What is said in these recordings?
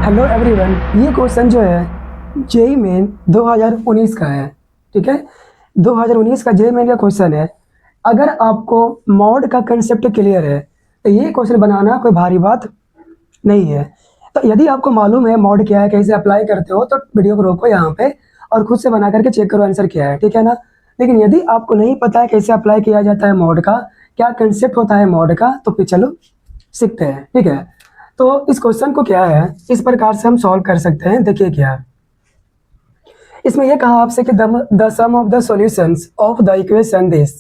Hello everyone, ये question जो है जेई मेन 2019 का है। ठीक है, 2019 का जेई मेन का क्वेश्चन है। अगर आपको मॉड का कंसेप्ट क्लियर है तो ये क्वेश्चन बनाना कोई भारी बात नहीं है। तो यदि आपको मालूम है मॉड क्या है, कैसे अप्लाई करते हो, तो वीडियो को रोको यहाँ पे और खुद से बना करके चेक करो आंसर क्या है। ठीक है ना। लेकिन यदि आपको नहीं पता है कैसे अप्लाई किया जाता है मॉड का, क्या कंसेप्ट होता है मॉड का, तो फिर चलो सीखते हैं। ठीक है, तो इस क्वेश्चन को क्या है इस प्रकार से हम सॉल्व कर सकते हैं। देखिए क्या है इसमें, यह कहा आपसे कि the sum of the solutions of the equation this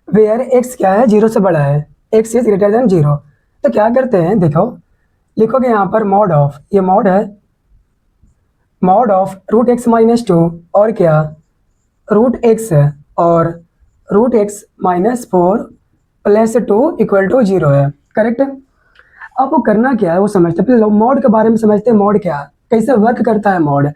where x क्या है, जीरो से बड़ा है, x is greater than zero. तो क्या करते हैं, देखो लिखोगे यहाँ पर मॉड ऑफ, ये मॉड है, mod of root x minus two और क्या रूट एक्स है, और root x minus four plus two equal to zero है। करेक्ट है। आपको करना क्या है वो समझते हैं। पहले मॉड के बारे में समझते हैं, मॉड क्या है, कैसे वर्क करता है मॉड।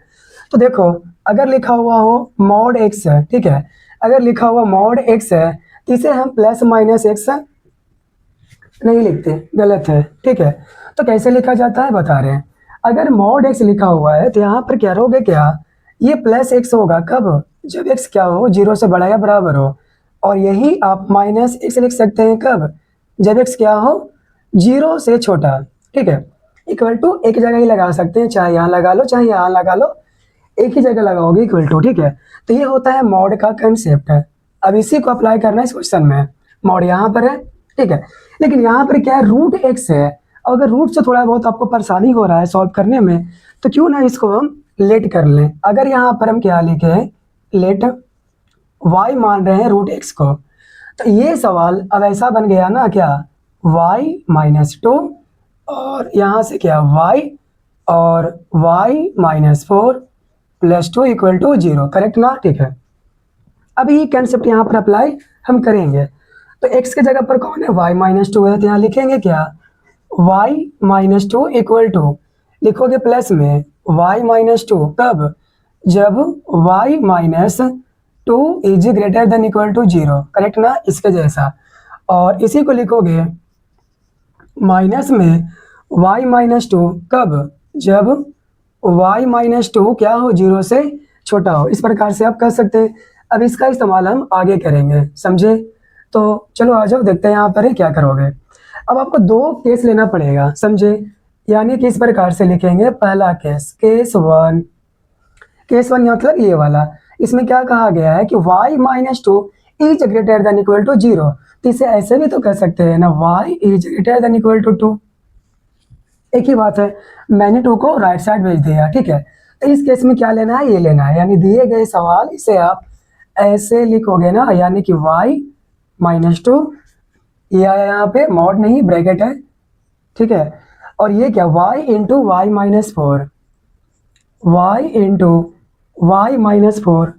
तो देखो, अगर लिखा हुआ हो मॉड एक्स है, ठीक है, अगर लिखा हुआ मॉड एक्स है तो इसे हम प्लस माइनस एक्स नहीं लिखते, गलत है। ठीक है, तो कैसे लिखा जाता है बता रहे हैं। अगर मॉड एक्स लिखा हुआ है तो यहाँ पर क्या रहोगे, क्या ये प्लस एक्स होगा, कब, जब एक्स क्या हो, जीरो से बड़ा या बराबर हो। और यही आप माइनस एक्स लिख सकते हैं, कब, जब एक्स क्या हो, जीरो से छोटा। ठीक है, इक्वल टू एक जगह ही लगा सकते हैं, चाहे यहाँ लगा लो चाहे यहाँ लगा लो, एक ही जगह लगाओगे इक्वल टू। ठीक है, तो ये होता है मॉड का कंसेप्ट है। अब इसी को अप्लाई करना है इस क्वेश्चन में। मॉड यहाँ पर है, ठीक है, लेकिन यहाँ पर क्या है, रूट एक्स है। अगर रूट से थोड़ा बहुत आपको परेशानी हो रहा है सॉल्व करने में, तो क्यों ना इसको हम लेट कर लें। अगर यहाँ पर हम क्या लिखे, लेट वाई मान रहे हैं रूट एक्स को, तो ये सवाल अब ऐसा बन गया ना, क्या y माइनस टू और यहाँ से क्या y और y minus four plus two equal to zero. Correct ना। ठीक है, अब ये कंसेप्ट यहाँ पर अप्लाई हम करेंगे। तो x के जगह पर कौन है, y माइनस टू है, तो यहाँ लिखेंगे क्या y minus two equal to, लिखोगे प्लस में y माइनस टू, कब, जब y minus two is greater than equal to zero. Correct ना, इसके जैसा। और इसी को लिखोगे माइनस में y माइनस टू, कब, जब y माइनस टू क्या हो, जीरो से छोटा हो। इस प्रकार से आप कर सकते हैं। अब इसका इस्तेमाल हम आगे करेंगे, समझे। तो चलो आ जाओ, देखते हैं यहाँ पर क्या करोगे। अब आपको दो केस लेना पड़ेगा, समझे, यानी कि इस प्रकार से लिखेंगे। पहला case, case one, case one मतलब ये वाला, इसमें क्या कहा गया है कि y minus two is greater than equal to zero. तो इसे ऐसे भी तो कर सकते हैं ना, y is greater than equal to two, एक ही बात है। मैंने टू को राइट साइड भेज दिया, ठीक है। तो इस केस में क्या लेना है, ये लेना है, यानी दिए गए सवाल इसे आप ऐसे लिखोगे ना, यानी कि y माइनस टू, ये आया यहाँ पे, मॉड नहीं ब्रैकेट है, ठीक है, और ये क्या y into y minus four, y into y minus four,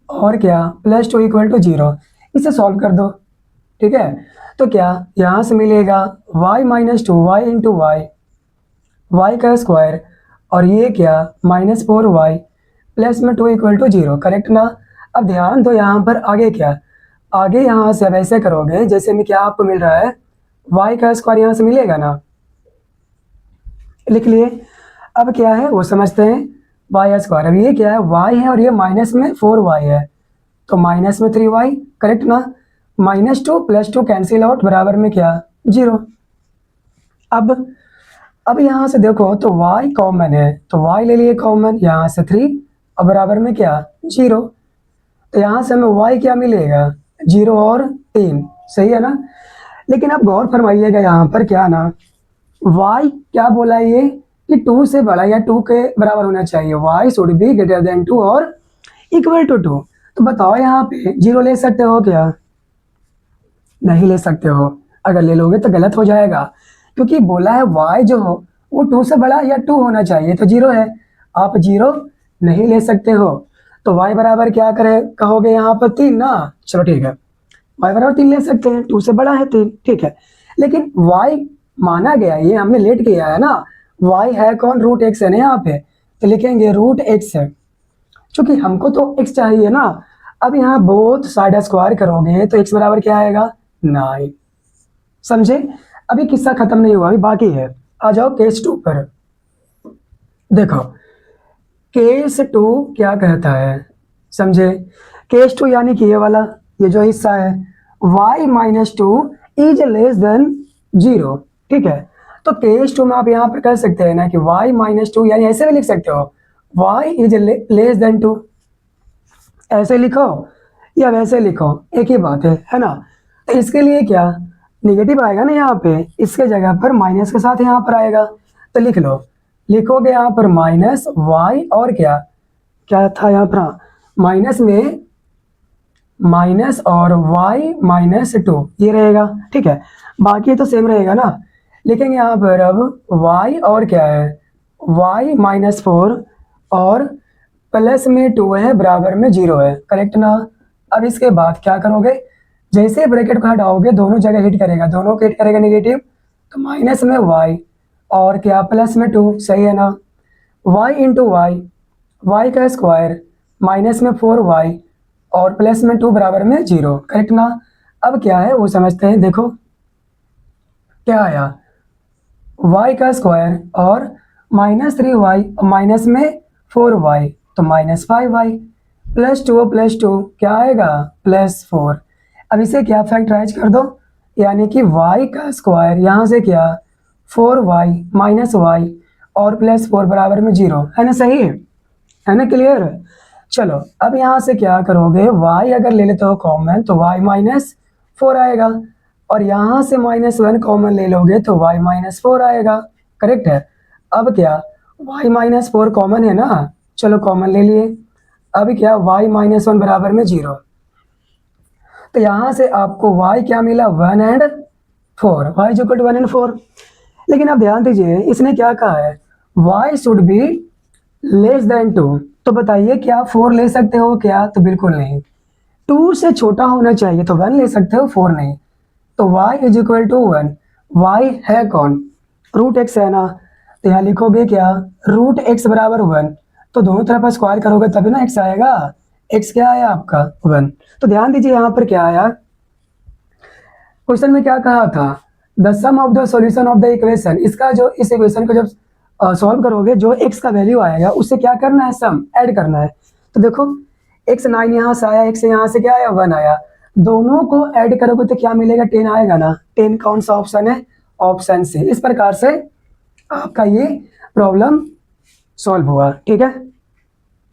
और क्या plus two equal to zero. इसे सॉल्व कर दो, ठीक है। तो क्या यहाँ से मिलेगा y minus two, y into y, y का स्क्वायर, और ये क्या माइनस फोर वाई प्लस में two equal to zero. Correct ना। अब ध्यान दो यहाँ पर आगे क्या, आगे यहाँ से अब ऐसे करोगे जैसे में क्या आपको मिल रहा है, वाई का स्क्वायर यहाँ से मिलेगा ना, लिख लिए। अब क्या है वो समझते हैं, वाई स्क्वायर, अब ये क्या है, वाई है और ये माइनस में फोर वाई है, तो माइनस में थ्री वाई। करेक्ट ना। Minus two plus two cancel out, बराबर में क्या जीरो। अब यहाँ से देखो तो y कॉमन है, तो y ले लिए कॉमन, यहाँ से थ्री और बराबर में क्या जीरो। तो यहाँ से हमें y क्या मिलेगा, जीरो और तीन, सही है ना। लेकिन आप गौर फरमाइएगा यहाँ पर क्या ना, y क्या बोला है ये कि टू से बड़ा या टू के बराबर होना चाहिए, y should be greater than two और इक्वल टू टू। तो बताओ यहाँ पे जीरो ले सकते हो क्या, नहीं ले सकते हो। अगर ले लोगे तो गलत हो जाएगा, क्योंकि बोला है y जो हो वो टू से बड़ा या टू होना चाहिए, तो जीरो है, आप जीरो नहीं ले सकते हो। तो y बराबर क्या करे कहोगे यहाँ पर तीन ना, चलो ठीक है, y बराबर तीन ले सकते हैं, टू से बड़ा है तीन, ठीक है। लेकिन y माना गया, ये हमने लेट किया है ना, y है कौन, रूट एक्स है ना यहाँ पे, तो लिखेंगे रूट एक्स है, चूंकि हमको तो x चाहिए ना। अब यहाँ बोथ साइड स्क्वायर करोगे तो x बराबर क्या आएगा, नाइन। समझे। अभी किस्सा खत्म नहीं हुआ, अभी बाकी है। आ जाओ केस टू पर। देखो केस टू क्या कहता है, समझे? केस टू यानी कि ये वाला, ये जो हिस्सा है, y minus two is less than zero, ठीक है। तो केस टू में आप यहाँ पर कह सकते हैं ना कि y माइनस टू, यानी ऐसे भी लिख सकते हो y is less than two, ऐसे लिखो या वैसे लिखो, एक ही बात है ना। तो इसके लिए क्या निगेटिव आएगा ना यहाँ पे, इसके जगह पर माइनस के साथ यहाँ पर आएगा, तो लिख लो, लिखोगे यहाँ पर माइनस वाई और क्या क्या था यहाँ पर, माइनस में माइनस और y माइनस टू ये रहेगा, ठीक है। बाकी तो सेम रहेगा ना, लिखेंगे यहाँ पर अब y और क्या है, y माइनस फोर और प्लस में टू है बराबर में जीरो है, करेक्ट ना। अब इसके बाद क्या करोगे, जैसे ब्रैकेट को हटाओगे दोनों जगह हिट करेगा, दोनों को हिट करेगा नेगेटिव, तो माइनस में y और क्या प्लस में टू, सही है ना। y इंटू वाई, वाई का स्क्वायर माइनस में फोर वाई और प्लस में टू बराबर में जीरो, करेक्ट ना। अब क्या है वो समझते हैं, देखो क्या आया, y का स्क्वायर और माइनस थ्री वाई माइनस में फोर वाई, तो minus five y plus two क्या आएगा प्लस फोर। अब इसे क्या फैक्टराइज कर दो, यानी कि y का स्क्वायर यहाँ से क्या फोर वाई माइनस वाई और प्लस फोर बराबर में जीरो, है ना, सही है ना, क्लियर। चलो अब यहाँ से क्या करोगे, y अगर ले लेते हो कॉमन तो y माइनस फोर आएगा, और यहाँ से माइनस वन कॉमन ले लोगे तो y माइनस फोर आएगा, करेक्ट है। अब क्या y माइनस फोर कॉमन है ना, चलो कॉमन ले लिए। अब क्या y माइनस वन बराबर में जीरो, तो यहाँ से आपको y क्या मिला, one and four, y is equal to one and four. लेकिन अब ध्यान दीजिए इसने क्या कहा है, y should be less than two, तो बताइए क्या फोर ले सकते हो क्या, तो बिल्कुल नहीं, टू से छोटा होना चाहिए, तो वन ले सकते हो फोर नहीं। तो y is equal to one, y है कौन, रूट एक्स है ना, तो यहाँ लिखोगे क्या रूट एक्स बराबर वन, तो दोनों तरफ स्क्वायर करोगे तभी ना x आएगा, x क्या आया आपका वन। तो ध्यान दीजिए यहाँ पर क्या आया, क्वेश्चन में क्या कहा था, the sum of the solution of the equation, इसका जो इस इक्वेशन को जब सॉल्व करोगे जो x का वैल्यू आएगा उससे क्या करना है, सम ऐड करना है। तो देखो x नाइन यहाँ से आया, x यहाँ से क्या आया वन आया, दोनों को ऐड करोगे तो क्या मिलेगा, टेन आएगा ना, टेन कौन सा ऑप्शन है, ऑप्शन से। इस प्रकार से आपका ये प्रॉब्लम सॉल्व हुआ, ठीक है।